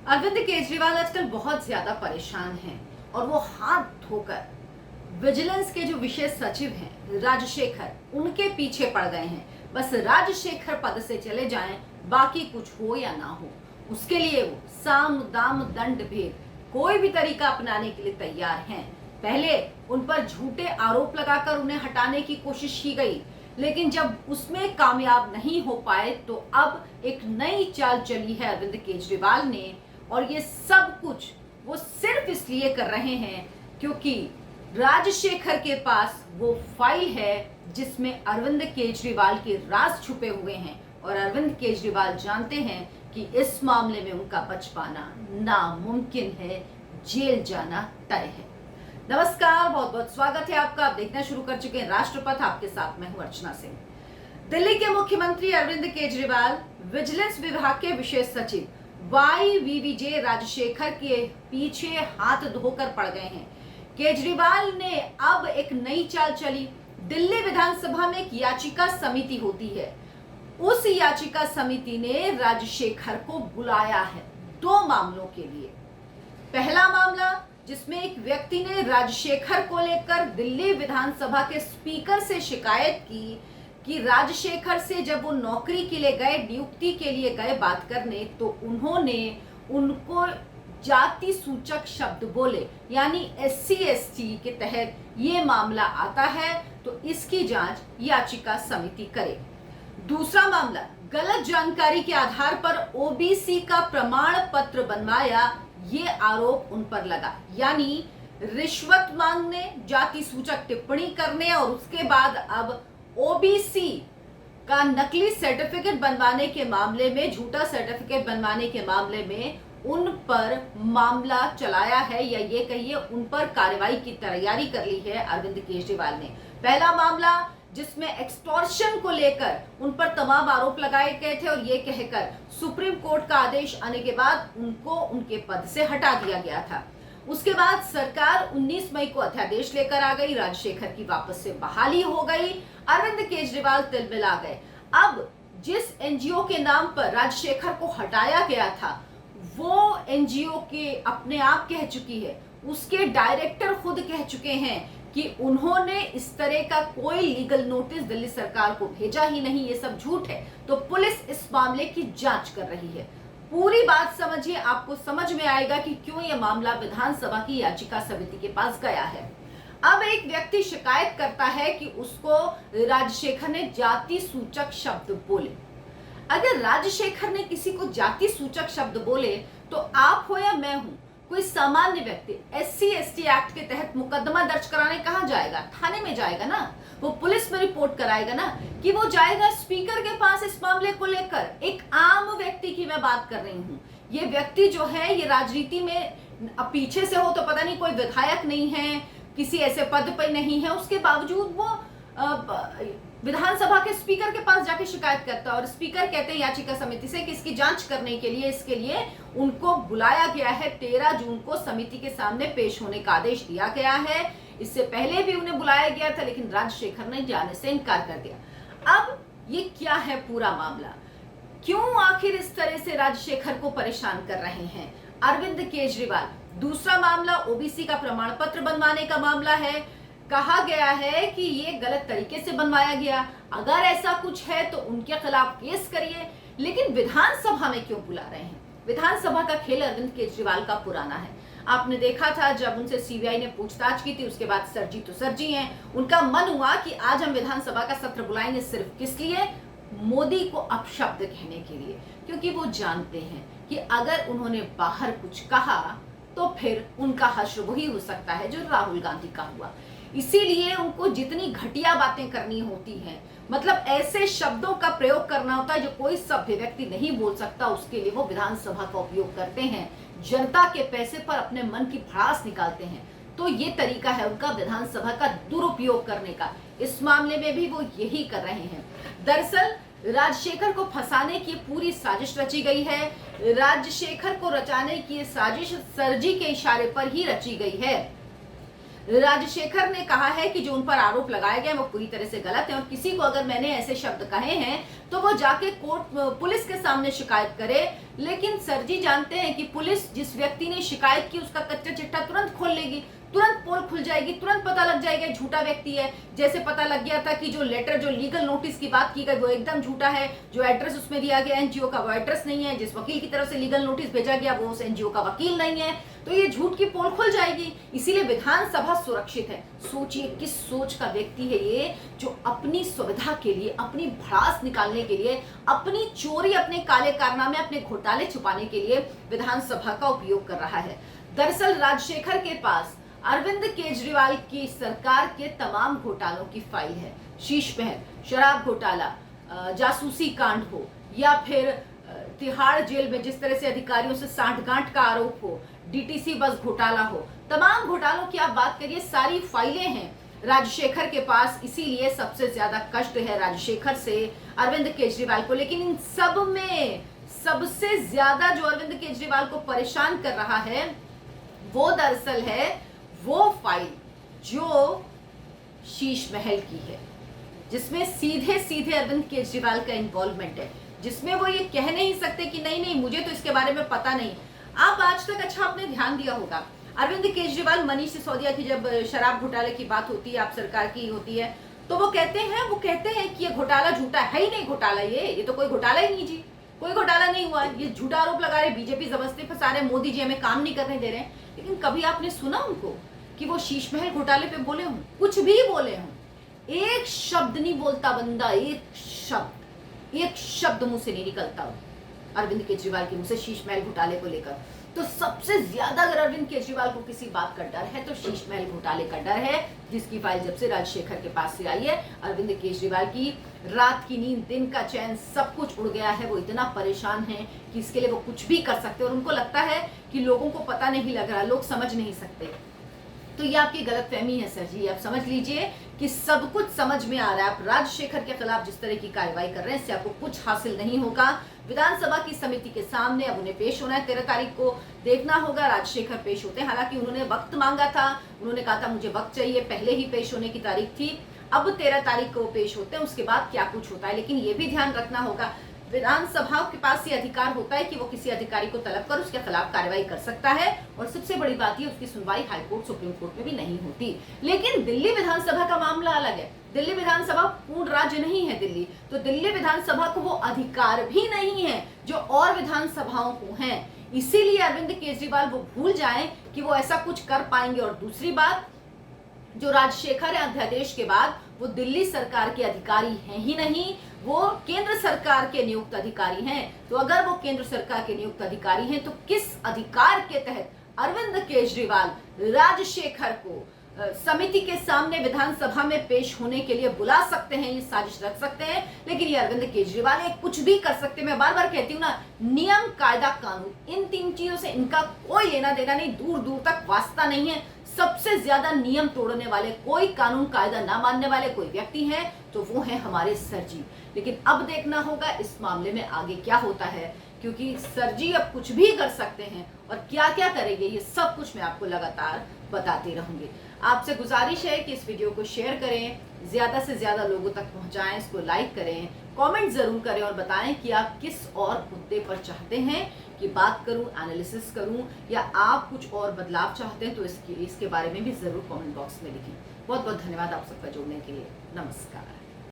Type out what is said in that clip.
अरविंद केजरीवाल आजकल बहुत ज्यादा परेशान हैं और वो हाथ धोकर विजिलेंस के जो विशेष सचिव हैं राजशेखर उनके पीछे पड़ गए हैं। बस राजशेखर पद से चले जाएं, बाकी कुछ हो या ना हो उसके लिए वो साम दाम दंड भेद कोई भी तरीका अपनाने के लिए तैयार हैं। पहले उन पर झूठे आरोप लगाकर उन्हें हटाने की कोशिश की गई, लेकिन जब उसमें कामयाब नहीं हो पाए तो अब एक नई चाल चली है अरविंद केजरीवाल ने। और ये सब कुछ वो सिर्फ इसलिए कर रहे हैं क्योंकि राजशेखर के पास वो फाइल है जिसमें अरविंद केजरीवाल के राज छुपे हुए हैं और अरविंद केजरीवाल जानते हैं कि इस मामले में उनका बच पाना नामुमकिन है, जेल जाना तय है। नमस्कार, बहुत बहुत स्वागत है आपका। आप देखना शुरू कर चुके हैं राष्ट्रपथ। आपके साथ मैं हूं अर्चना सिंह। दिल्ली के मुख्यमंत्री अरविंद केजरीवाल विजिलेंस विभाग के विशेष सचिव YVVJ राजशेखर के पीछे हाथ धोकर पड़ गए हैं। केजरीवाल ने अब एक नई चाल चली। दिल्ली विधानसभा में एक याचिका समिति होती है, उस याचिका समिति ने राजशेखर को बुलाया है दो मामलों के लिए। पहला मामला जिसमें एक व्यक्ति ने राजशेखर को लेकर दिल्ली विधानसभा के स्पीकर से शिकायत की कि राजशेखर से जब वो नौकरी के लिए गए, नियुक्ति के लिए गए बात करने, तो उन्होंने उनको जाति सूचक शब्द बोले, यानी SC/ST के तहत ये मामला आता है, तो इसकी जांच याचिका समिति करे। दूसरा मामला, गलत जानकारी के आधार पर OBC का प्रमाण पत्र बनवाया, ये आरोप उन पर लगा, यानी रिश्वत मांगने, जाति सूचक टिप्पणी करने और उसके बाद अब OBC का नकली सर्टिफिकेट बनवाने के मामले में, झूठा सर्टिफिकेट बनवाने के मामले में उन पर मामला चलाया है, या ये कहिए उन पर कार्रवाई की तैयारी कर ली है अरविंद केजरीवाल ने। पहला मामला जिसमें एक्सटॉर्शन को लेकर उन पर तमाम आरोप लगाए गए थे और ये कहकर सुप्रीम कोर्ट का आदेश आने के बाद उनको उनके पद से हटा दिया गया था। उसके बाद सरकार 19 मई को अध्यादेश लेकर आ गई, राजशेखर की वापस से बहाली हो गई, अरविंद केजरीवाल तिलमिला गए। अब जिस NGO के नाम पर राजशेखर को हटाया गया था, वो NGO के अपने आप कह चुकी है, उसके डायरेक्टर खुद कह चुके हैं कि उन्होंने इस तरह का कोई लीगल नोटिस दिल्ली सरकार को भेजा ही नहीं, ये सब झूठ है। तो पुलिस इस मामले की जांच कर रही है। पूरी बात समझिए, आपको समझ में आएगा कि क्यों यह मामला विधानसभा की याचिका समिति के पास गया है। अब एक व्यक्ति शिकायत करता है कि उसको राजशेखर ने जाति सूचक शब्द बोले। अगर राजशेखर ने किसी को जाति सूचक शब्द बोले तो आप हो या मैं हूं, कोई सामान्य व्यक्ति SC/ST एक्ट के तहत मुकदमा दर्ज कराने कहां जाएगा? थाने में जाएगा ना, वो पुलिस में रिपोर्ट कराएगा ना, कि वो जाएगा स्पीकर के पास इस मामले को लेकर। एक आम व्यक्ति की मैं बात कर रही हूँ। ये व्यक्ति जो है ये राजनीति में पीछे से हो तो पता नहीं, कोई विधायक नहीं है, किसी ऐसे पद पर नहीं है, उसके बावजूद वो विधानसभा के स्पीकर के पास जाके शिकायत करता है और स्पीकर कहते हैं याचिका समिति से कि इसकी जांच करने के लिए, इसके लिए उनको बुलाया गया है। 13 जून को समिति के सामने पेश होने का आदेश दिया गया है। इससे पहले भी उन्हें बुलाया गया था, लेकिन राजशेखर ने जाने से इनकार कर दिया। अब ये क्या है पूरा मामला? क्यों आखिर इस तरह से राजशेखर को परेशान कर रहे हैं अरविंद केजरीवाल? दूसरा मामला OBC का प्रमाण पत्र बनवाने का मामला है। कहा गया है कि ये गलत तरीके से बनवाया गया, अगर ऐसा कुछ है तो उनके खिलाफ केस करिए, लेकिन विधानसभा में क्यों बुला रहे हैं? विधानसभा का खेल अरविंद केजरीवाल का पुराना है। आपने देखा था जब उनसे CBI ने पूछताछ की थी, उसके बाद सरजी तो सरजी हैं। उनका मन हुआ कि आज हम विधानसभा का सत्र बुलाएंगे, सिर्फ किस लिए? मोदी को अपशब्द कहने के लिए, क्योंकि वो जानते हैं कि अगर उन्होंने बाहर कुछ कहा तो फिर उनका हश्र वही हो सकता है जो राहुल गांधी का हुआ। इसीलिए उनको जितनी घटिया बातें करनी होती हैं, मतलब ऐसे शब्दों का प्रयोग करना होता है जो कोई सभ्य व्यक्ति नहीं बोल सकता, उसके लिए वो विधानसभा का उपयोग करते हैं। जनता के पैसे पर अपने मन की भड़ास निकालते हैं, तो ये तरीका है उनका विधानसभा का दुरुपयोग करने का। इस मामले में भी वो यही कर रहे हैं। दरअसल राजशेखर को फंसाने की पूरी साजिश रची गई है। राजशेखर को रचाने की साजिश सरजी के इशारे पर ही रची गई है। राजशेखर ने कहा है कि जो उन पर आरोप लगाए गए वो पूरी तरह से गलत है और किसी को अगर मैंने ऐसे शब्द कहे हैं तो वो जाके कोर्ट पुलिस के सामने शिकायत करे। लेकिन सर जी जानते हैं कि पुलिस जिस व्यक्ति ने शिकायत की उसका कच्चा चिट्ठा तुरंत खोल लेगी, तुरंत पोल खुल जाएगी, तुरंत पता लग जाएगा झूठा व्यक्ति है। जैसे पता लग गया था कि जो लेटर, जो लीगल नोटिस की बात की गई वो एकदम झूठा है, जो एड्रेस उसमें दिया गया एनजीओ का वो एड्रेस नहीं है, जिस वकील की तरफ से लीगल नोटिस भेजा गया वो उस एनजीओ का वकील नहीं है, तो ये झूठ की पोल खुल जाएगी। इसीलिए विधानसभा सुरक्षित है। सोचिए किस सोच का व्यक्ति है ये, जो अपनी सुविधा के लिए, अपनी भड़ास निकालने के लिए, अपनी चोरी, अपने काले कारनामे, अपने घोटाले छुपाने के लिए विधानसभा का उपयोग कर रहा है। दरअसल राजशेखर के पास अरविंद केजरीवाल की सरकार के तमाम घोटालों की फाइल है। शीश महल, शराब घोटाला, जासूसी कांड हो या फिर तिहाड़ जेल में जिस तरह से अधिकारियों से सांठगांठ का आरोप हो, डीटीसी बस घोटाला हो, तमाम घोटालों की आप बात करिए, सारी फाइलें हैं राजशेखर के पास। इसीलिए सबसे ज्यादा कष्ट है राजशेखर से अरविंद केजरीवाल को। लेकिन इन सब में सबसे ज्यादा जो अरविंद केजरीवाल को परेशान कर रहा है वो दरअसल है वो फाइल जो शीश महल की है, जिसमें सीधे सीधे अरविंद केजरीवाल का इन्वॉल्वमेंट है, जिसमें वो ये कह नहीं सकते कि नहीं नहीं मुझे तो इसके बारे में पता नहीं। आप आज तक अच्छा आपने ध्यान दिया होगा, अरविंद केजरीवाल, मनीष सिसोदिया की जब शराब घोटाले की बात होती है, आप सरकार की होती है, तो वो कहते हैं कि ये घोटाला झूठा है ही नहीं। घोटाला ये तो कोई घोटाला ही नहीं जी, कोई घोटाला नहीं हुआ, ये झूठा आरोप लगा रहे, बीजेपी जबरदस्ती फंसा रहे, मोदी जी हमें काम नहीं करने दे रहे हैं। लेकिन कभी आपने सुना उनको कि वो शीश महल घोटाले पे बोले हों, कुछ भी बोले हों? एक शब्द नहीं बोलता बंदा, एक शब्द मुंह से नहीं निकलता अरविंद केजरीवाल के मुंह से शीश महल घोटाले को लेकर। तो सबसे ज्यादा अगर अरविंद केजरीवाल को किसी बात का डर है तो शीश महल घोटाले का डर है, जिसकी फाइल जब से राजशेखर के पास से आई है, अरविंद केजरीवाल की रात की नींद, दिन का चैन, सब कुछ उड़ गया है। वो इतना परेशान है कि इसके लिए वो कुछ भी कर सकते और उनको लगता है कि लोगों को पता नहीं लग रहा, लोग समझ नहीं सकते। तो ये आपकी गलतफहमी है सर जी, आप समझ लीजिए कि सब कुछ समझ में आ रहा है। आप राजशेखर के खिलाफ जिस तरह की कार्रवाई कर रहे हैं इससे आपको कुछ हासिल नहीं होगा। विधानसभा की समिति के सामने अब उन्हें पेश होना है, 13 तारीख को देखना होगा राजशेखर पेश होते हैं। हालांकि उन्होंने वक्त मांगा था, उन्होंने कहा था मुझे वक्त चाहिए, पहले ही पेश होने की तारीख थी, अब 13 तारीख को पेश होते हैं, उसके बाद क्या कुछ होता है। लेकिन ये भी ध्यान रखना होगा, विधानसभा के पास ये अधिकार होता है कि वो किसी अधिकारी को तलब कर उसके खिलाफ कार्रवाई कर सकता है। और सबसे बड़ी बात ये, उसकी सुनवाई हाईकोर्ट, सुप्रीम कोर्ट में भी नहीं होती। लेकिन दिल्ली विधानसभा का मामला अलग है। दिल्ली विधानसभा पूर्ण राज्य नहीं है दिल्ली, तो दिल्ली विधानसभा को वो अधिकार भी नहीं है जो और विधानसभाओं को है। इसीलिए अरविंद केजरीवाल वो भूल जाएं कि वो ऐसा कुछ कर पाएंगे। और दूसरी बात, जो राजशेखर है अध्यादेश के बाद वो दिल्ली सरकार के अधिकारी हैं ही नहीं, वो केंद्र सरकार के नियुक्त अधिकारी हैं। तो अगर वो केंद्र सरकार के नियुक्त अधिकारी हैं तो किस अधिकार के तहत अरविंद केजरीवाल राजशेखर को समिति के सामने विधानसभा में पेश होने के लिए बुला सकते हैं, ये साजिश रख सकते हैं। लेकिन ये अरविंद केजरीवाल ये कुछ भी कर सकते हैं। मैं बार बार कहती हूँ ना, नियम, कायदा, कानून, इन 3 चीजों से इनका कोई लेना देना नहीं, दूर दूर तक वास्ता नहीं है। सबसे ज्यादा नियम तोड़ने वाले, कोई कानून कायदा ना मानने वाले कोई व्यक्ति हैं तो वो है हमारे सर जी। लेकिन अब देखना होगा इस मामले में आगे क्या होता है, क्योंकि सर जी अब कुछ भी कर सकते हैं और क्या क्या करेंगे ये सब कुछ मैं आपको लगातार बताती रहूंगी। आपसे गुजारिश है कि इस वीडियो को शेयर करें, ज्यादा से ज्यादा लोगों तक पहुंचाएं, इसको लाइक करें, कमेंट जरूर करें और बताएं कि आप किस और मुद्दे पर चाहते हैं कि बात करूं, एनालिसिस करूं, या आप कुछ और बदलाव चाहते हैं तो इसके बारे में भी जरूर कमेंट बॉक्स में लिखें। बहुत बहुत धन्यवाद आप सबका जुड़ने के लिए। नमस्कार।